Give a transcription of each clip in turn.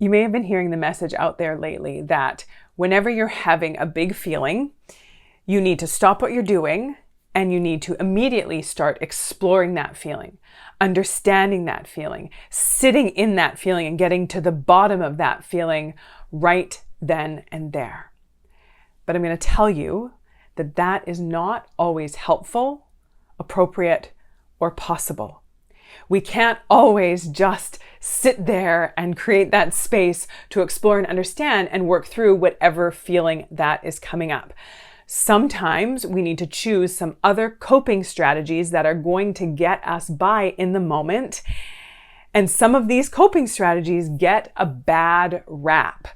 You may have been hearing the message out there lately that whenever you're having a big feeling, you need to stop what you're doing and you need to immediately start exploring that feeling, understanding that feeling, sitting in that feeling and getting to the bottom of that feeling right then and there. But I'm going to tell you that that is not always helpful, appropriate, or possible. We can't always just sit there and create that space to explore and understand and work through whatever feeling that is coming up. Sometimes we need to choose some other coping strategies that are going to get us by in the moment. And some of these coping strategies get a bad rap.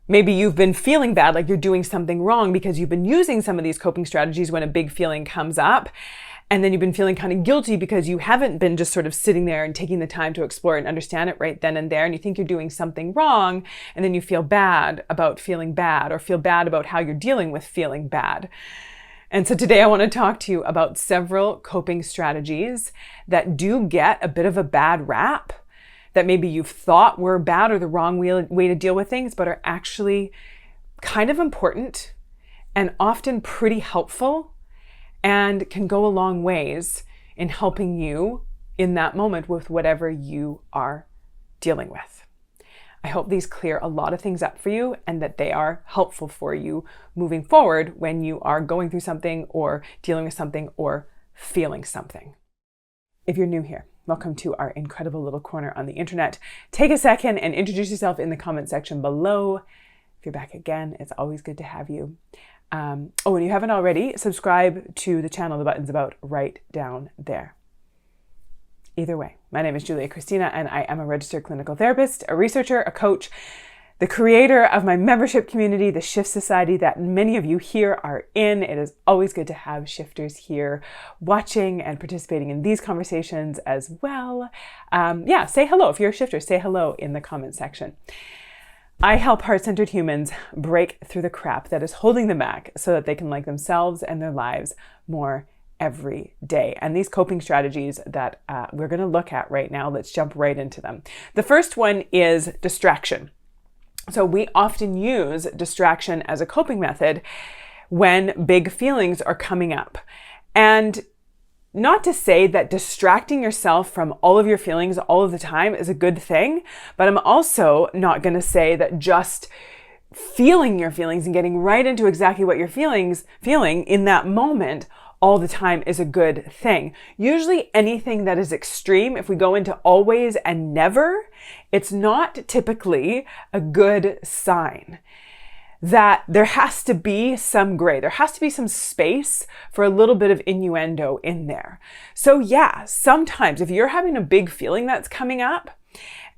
Maybe you've been feeling bad, like you're doing something wrong because you've been using some of these coping strategies when a big feeling comes up. And then you've been feeling kind of guilty because you haven't been just sort of sitting there and taking the time to explore and understand it right then and there. And you think you're doing something wrong. And then you feel bad about feeling bad or feel bad about how you're dealing with feeling bad. And so today I want to talk to you about several coping strategies that do get a bit of a bad rap, that maybe you've thought were bad or the wrong way to deal with things, but are actually kind of important and often pretty helpful and can go a long ways in helping you in that moment with whatever you are dealing with. I hope these clear a lot of things up for you and that they are helpful for you moving forward when you are going through something or dealing with something or feeling something. If you're new here, welcome to our incredible little corner on the internet. Take a second and introduce yourself in the comment section below. If you're back again, it's always good to have you. And you haven't already, subscribe to the channel. The button's about right down there. Either way, my name is Kristina, and I am a registered clinical therapist, a researcher, a coach, the creator of my membership community, the Shift Society, that many of you here are in. It is always good to have shifters here watching and participating in these conversations as well. Say hello. If you're a shifter, say hello in the comment section. I help heart-centered humans break through the crap that is holding them back so that they can like themselves and their lives more every day. And these coping strategies that we're going to look at right now, let's jump right into them. The first one is distraction. So we often use distraction as a coping method when big feelings are coming up. And not to say that distracting yourself from all of your feelings all of the time is a good thing, but I'm also not going to say that just feeling your feelings and getting right into exactly what you're feeling in that moment all the time is a good thing. Usually anything that is extreme, if we go into always and never, it's not typically a good sign. That there has to be some gray. There has to be some space for a little bit of innuendo in there. So yeah, sometimes if you're having a big feeling that's coming up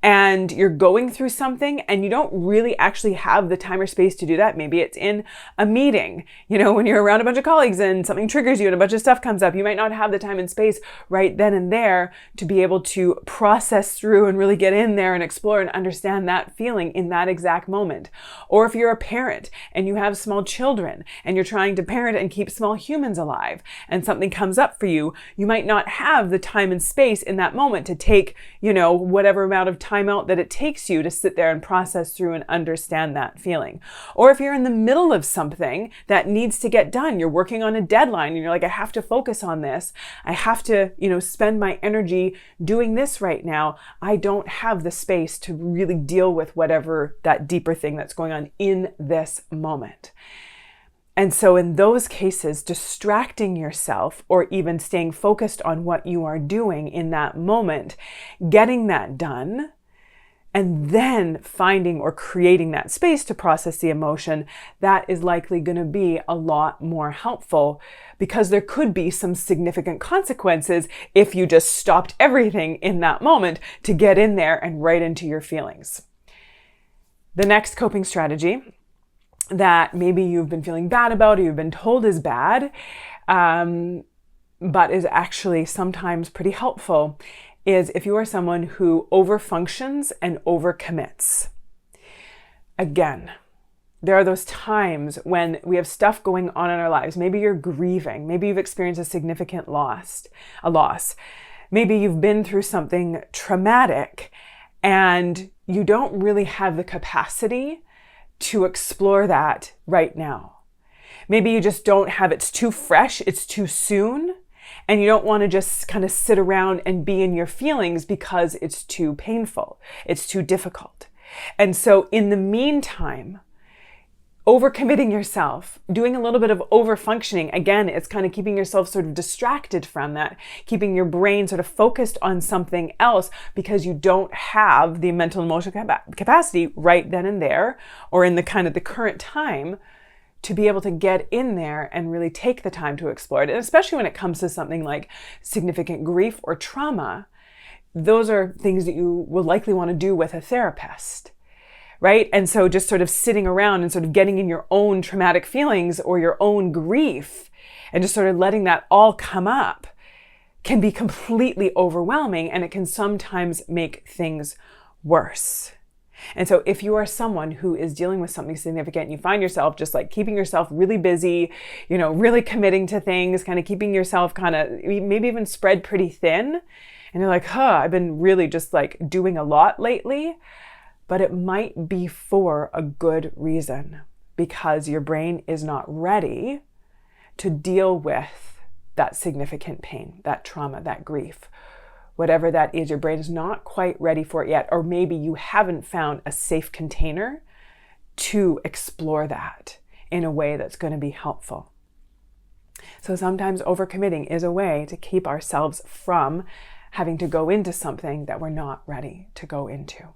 and you're going through something and you don't really actually have the time or space to do that, maybe it's in a meeting, when you're around a bunch of colleagues and something triggers you and a bunch of stuff comes up, you might not have the time and space right then and there to be able to process through and really get in there and explore and understand that feeling in that exact moment. Or if you're a parent and you have small children and you're trying to parent and keep small humans alive and something comes up for you, you might not have the time and space in that moment to take, whatever amount of time out that it takes you to sit there and process through and understand that feeling. Or if you're in the middle of something that needs to get done, you're working on a deadline and you're like, I have to focus on this. I have to, spend my energy doing this right now. I don't have the space to really deal with whatever that deeper thing that's going on in this moment. And so in those cases, distracting yourself or even staying focused on what you are doing in that moment, getting that done, and then finding or creating that space to process the emotion, that is likely going to be a lot more helpful because there could be some significant consequences if you just stopped everything in that moment to get in there and right into your feelings. The next coping strategy that maybe you've been feeling bad about or you've been told is bad, but is actually sometimes pretty helpful, is if you are someone who overfunctions and overcommits. Again, there are those times when we have stuff going on in our lives. Maybe you're grieving. Maybe you've experienced a significant loss. Maybe you've been through something traumatic and you don't really have the capacity to explore that right now. Maybe you just don't have, it's too fresh, it's too soon, and you don't want to just kind of sit around and be in your feelings because it's too painful, it's too difficult. And so in the meantime, overcommitting yourself, doing a little bit of overfunctioning, again, it's kind of keeping yourself sort of distracted from that, keeping your brain sort of focused on something else because you don't have the mental and emotional capacity right then and there, or in the kind of the current time, to be able to get in there and really take the time to explore it. And especially when it comes to something like significant grief or trauma, those are things that you will likely want to do with a therapist, right? And so just sort of sitting around and sort of getting in your own traumatic feelings or your own grief and just sort of letting that all come up can be completely overwhelming, and it can sometimes make things worse. And so if you are someone who is dealing with something significant, and you find yourself just like keeping yourself really busy, really committing to things, kind of keeping yourself kind of maybe even spread pretty thin, and you're like, I've been really just like doing a lot lately, but it might be for a good reason, because your brain is not ready to deal with that significant pain, that trauma, that grief. Whatever that is, your brain is not quite ready for it yet, or maybe you haven't found a safe container to explore that in a way that's going to be helpful. So sometimes overcommitting is a way to keep ourselves from having to go into something that we're not ready to go into.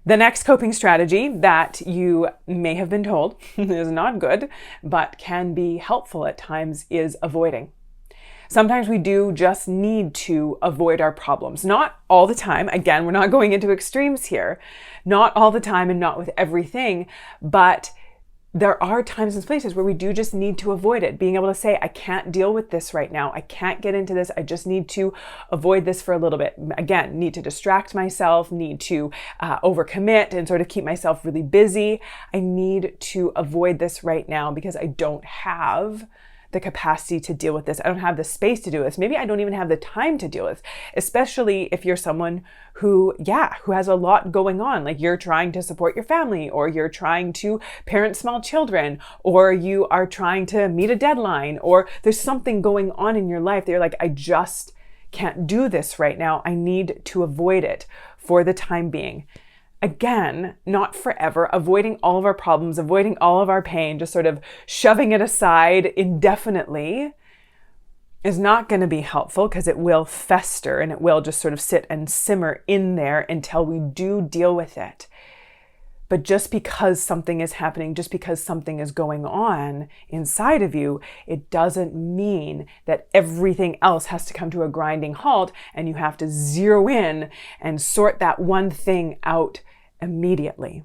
The next coping strategy that you may have been told is not good, but can be helpful at times, is avoiding. Sometimes we do just need to avoid our problems. Not all the time. Again, we're not going into extremes here. Not all the time and not with everything, but there are times and places where we do just need to avoid it. Being able to say, I can't deal with this right now. I can't get into this. I just need to avoid this for a little bit. Again, need to distract myself, need to overcommit and sort of keep myself really busy. I need to avoid this right now because I don't have the capacity to deal with this. I don't have the space to do this. Maybe I don't even have the time to deal with this, especially if you're someone who has a lot going on. Like you're trying to support your family, or you're trying to parent small children, or you are trying to meet a deadline, or there's something going on in your life that you're like, I just can't do this right now. I need to avoid it for the time being. Again, not forever. Avoiding all of our problems, avoiding all of our pain, just sort of shoving it aside indefinitely is not going to be helpful, because it will fester and it will just sort of sit and simmer in there until we do deal with it. But just because something is happening, just because something is going on inside of you, it doesn't mean that everything else has to come to a grinding halt and you have to zero in and sort that one thing out immediately.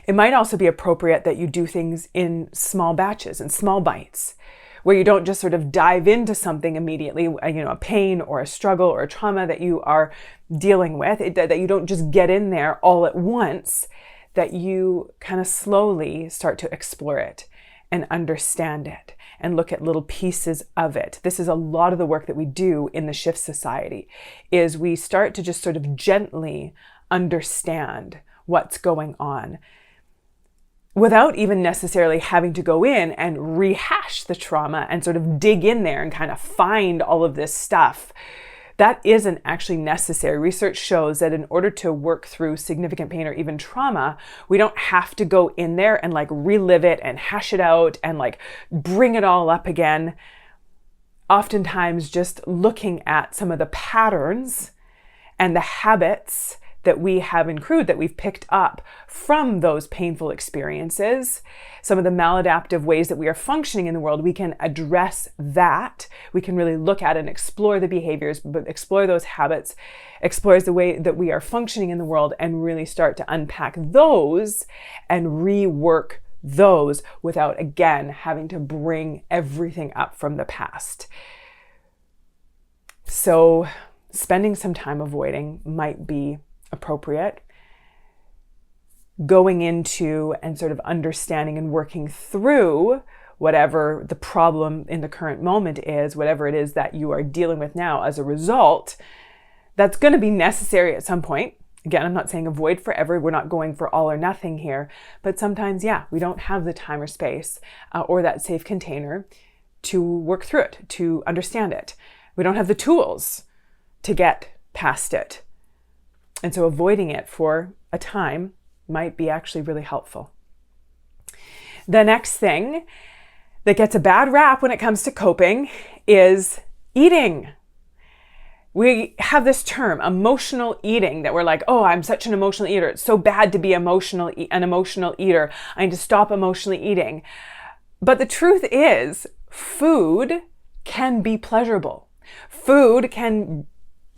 It might also be appropriate that you do things in small batches and small bites, where you don't just sort of dive into something immediately, a pain or a struggle or a trauma that you are dealing with, that you don't just get in there all at once, that you kind of slowly start to explore it and understand it and look at little pieces of it. This is a lot of the work that we do in the Shift Society, is we start to just sort of gently understand what's going on without even necessarily having to go in and rehash the trauma and sort of dig in there and kind of find all of this stuff. That isn't actually necessary. Research shows that in order to work through significant pain or even trauma, we don't have to go in there and like relive it and hash it out and like bring it all up again. Oftentimes just looking at some of the patterns and the habits that we have accrued, that we've picked up from those painful experiences, some of the maladaptive ways that we are functioning in the world, we can address that. We can really look at and explore the behaviors, but explore those habits, explore the way that we are functioning in the world, and really start to unpack those and rework those without, again, having to bring everything up from the past. So spending some time avoiding might be appropriate. Going into and sort of understanding and working through whatever the problem in the current moment is, whatever it is that you are dealing with now as a result, that's going to be necessary at some point. Again, I'm not saying avoid forever. We're not going for all or nothing here. But sometimes, we don't have the time or space or that safe container to work through it, to understand it. We don't have the tools to get past it. And so avoiding it for a time might be actually really helpful. The next thing that gets a bad rap when it comes to coping is eating. We have this term, emotional eating, that we're like, oh, I'm such an emotional eater. It's so bad to be an emotional eater. I need to stop emotionally eating. But the truth is, food can be pleasurable. Food can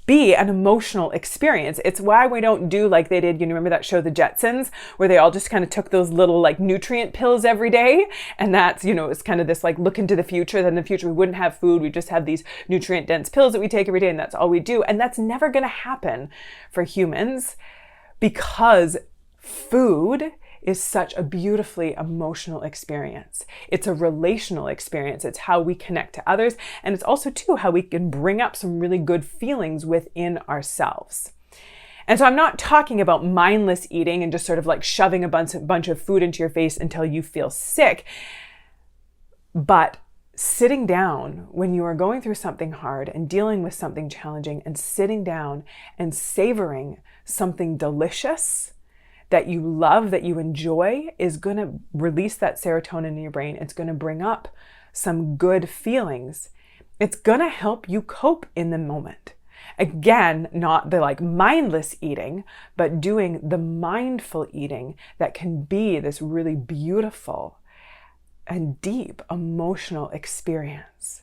be an emotional experience. It's why we don't do like they did, you remember that show, The Jetsons, where they all just kind of took those little like nutrient pills every day. And that's, it's kind of this like look into the future, that in the future we wouldn't have food. We just have these nutrient dense pills that we take every day, and that's all we do. And that's never going to happen for humans, because food is such a beautifully emotional experience. It's a relational experience. It's how we connect to others. And it's also too how we can bring up some really good feelings within ourselves. And so I'm not talking about mindless eating and just sort of like shoving a bunch of food into your face until you feel sick. But sitting down when you are going through something hard and dealing with something challenging, and sitting down and savoring something delicious that you love, that you enjoy, is going to release that serotonin in your brain. It's going to bring up some good feelings. It's going to help you cope in the moment. Again, not the like mindless eating, but doing the mindful eating that can be this really beautiful and deep emotional experience.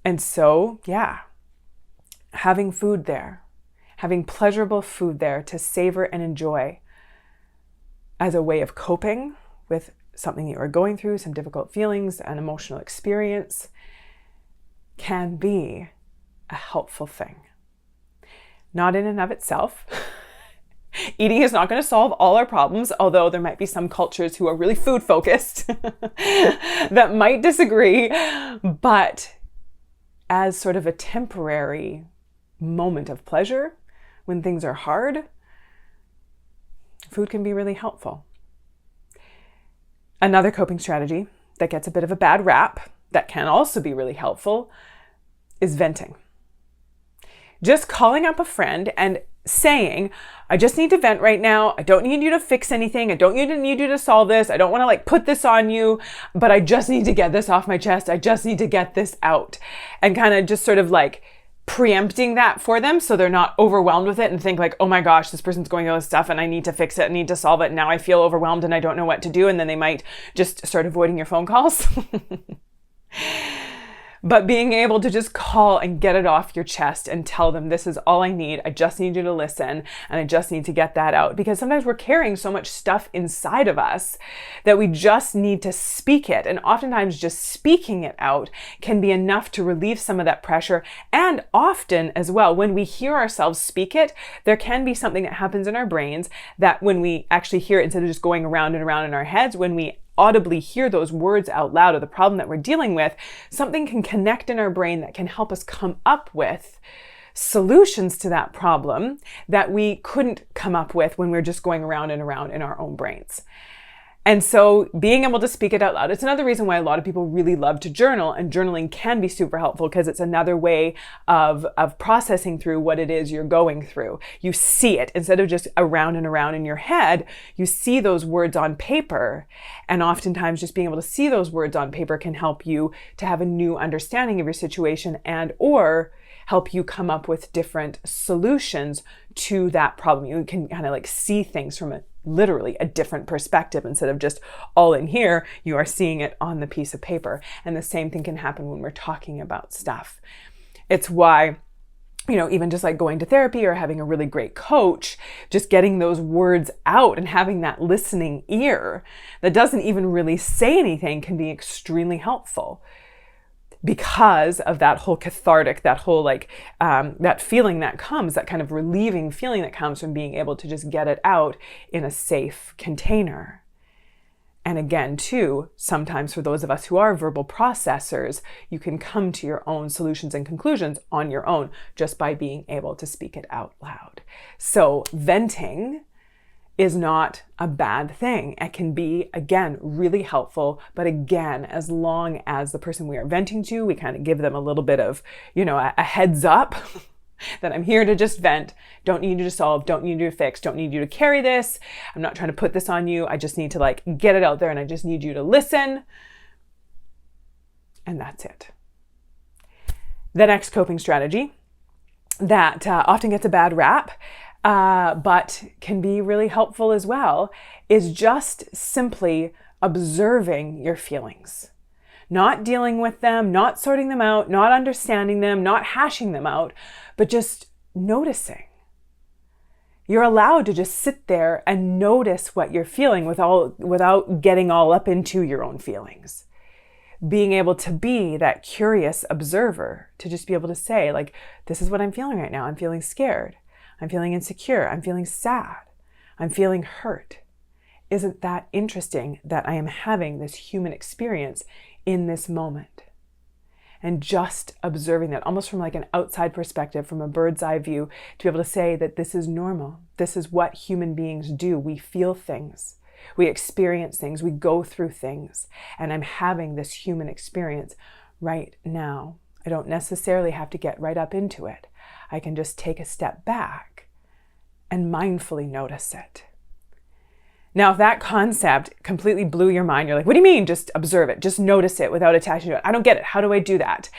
And so, having food there, having pleasurable food there to savor and enjoy as a way of coping with something you are going through, some difficult feelings, an emotional experience, can be a helpful thing. Not in and of itself. Eating is not going to solve all our problems, although there might be some cultures who are really food focused that might disagree. But as sort of a temporary moment of pleasure, when things are hard, food can be really helpful. Another coping strategy that gets a bit of a bad rap, that can also be really helpful, is venting. Just calling up a friend and saying, I just need to vent right now. I don't need you to fix anything. I don't need you to solve this. I don't want to like put this on you, but I just need to get this off my chest. I just need to get this out. And kind of just sort of like preempting that for them, so they're not overwhelmed with it and think like, oh my gosh, this person's going through this stuff and I need to fix it, I need to solve it. And now I feel overwhelmed and I don't know what to do. And then they might just start avoiding your phone calls. But being able to just call and get it off your chest and tell them, this is all I need. I just need you to listen, and I just need to get that out. Because sometimes we're carrying so much stuff inside of us that we just need to speak it. And oftentimes just speaking it out can be enough to relieve some of that pressure. And often as well, when we hear ourselves speak it, there can be something that happens in our brains that when we actually hear it, instead of just going around and around in our heads, when we audibly hear those words out loud of the problem that we're dealing with, something can connect in our brain that can help us come up with solutions to that problem that we couldn't come up with when we're just going around and around in our own brains. And so being able to speak it out loud, it's another reason why a lot of people really love to journal, and journaling can be super helpful because it's another way of processing through what it is you're going through. You see it instead of just around and around in your head. You see those words on paper, and oftentimes just being able to see those words on paper can help you to have a new understanding of your situation and or help you come up with different solutions to that problem. You can kind of like see things from literally a different perspective instead of just all in here. You are seeing it on the piece of paper. And the same thing can happen when we're talking about stuff. It's why, even just like going to therapy or having a really great coach, just getting those words out and having that listening ear that doesn't even really say anything can be extremely helpful. Because of that whole cathartic, that whole that feeling that comes, that kind of relieving feeling that comes from being able to just get it out in a safe container. And again, too, sometimes for those of us who are verbal processors, you can come to your own solutions and conclusions on your own just by being able to speak it out loud. So venting is not a bad thing. It can be, again, really helpful. But again, as long as the person we are venting to, we kind of give them a little bit of, a heads up that I'm here to just vent. Don't need you to solve, don't need you to fix, don't need you to carry this. I'm not trying to put this on you. I just need to get it out there, and I just need you to listen. And that's it. The next coping strategy that often gets a bad rap, but can be really helpful as well, is just simply observing your feelings. Not dealing with them, not sorting them out, not understanding them, not hashing them out, but just noticing. You're allowed to just sit there and notice what you're feeling without getting all up into your own feelings. Being able to be that curious observer, to just be able to say, this is what I'm feeling right now. I'm feeling scared. I'm feeling insecure. I'm feeling sad. I'm feeling hurt. Isn't that interesting that I am having this human experience in this moment? And just observing that, almost from an outside perspective, from a bird's eye view, to be able to say that this is normal. This is what human beings do. We feel things. We experience things. We go through things. And I'm having this human experience right now. I don't necessarily have to get right up into it. I can just take a step back and mindfully notice it. Now, if that concept completely blew your mind, you're like, what do you mean? Just observe it. Just notice it without attaching to it. I don't get it. How do I do that?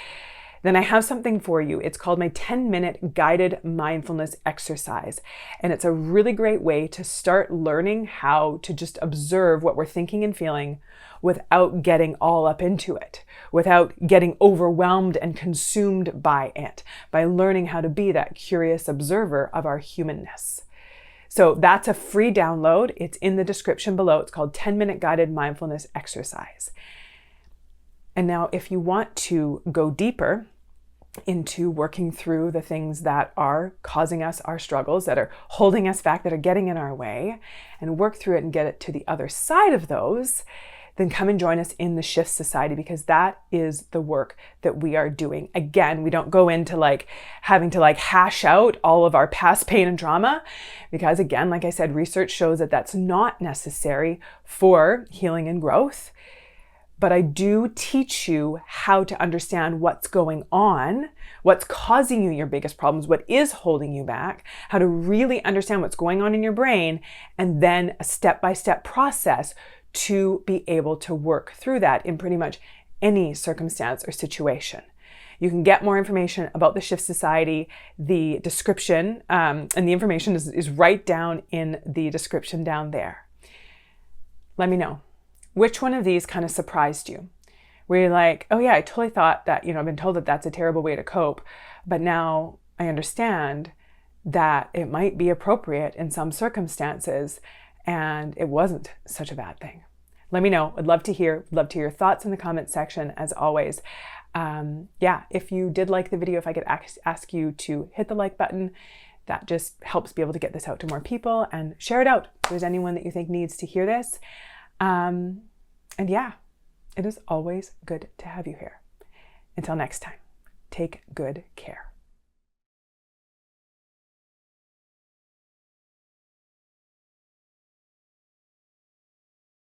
Then I have something for you. It's called my 10-minute guided mindfulness exercise. And it's a really great way to start learning how to just observe what we're thinking and feeling without getting all up into it, without getting overwhelmed and consumed by it, by learning how to be that curious observer of our humanness. So that's a free download. It's in the description below. It's called 10-minute guided mindfulness exercise. And now if you want to go deeper into working through the things that are causing us our struggles, that are holding us back, that are getting in our way, and work through it and get it to the other side of those, then come and join us in the Shift Society, because that is the work that we are doing. Again, we don't go into having to hash out all of our past pain and trauma, because again, like I said, research shows that that's not necessary for healing and growth. But I do teach you how to understand what's going on, what's causing you your biggest problems, what is holding you back, how to really understand what's going on in your brain, and then a step-by-step process to be able to work through that in pretty much any circumstance or situation. You can get more information about the Shift Society. The description and the information is right down in the description down there. Let me know. Which one of these kind of surprised you? Where you're like, oh yeah, I totally thought that, I've been told that that's a terrible way to cope, but now I understand that it might be appropriate in some circumstances, and it wasn't such a bad thing. Let me know. I'd love to hear your thoughts in the comments section, as always. If you did like the video, if I could ask you to hit the like button, that just helps be able to get this out to more people, and share it out if there's anyone that you think needs to hear this. It is always good to have you here. Until next time, take good care.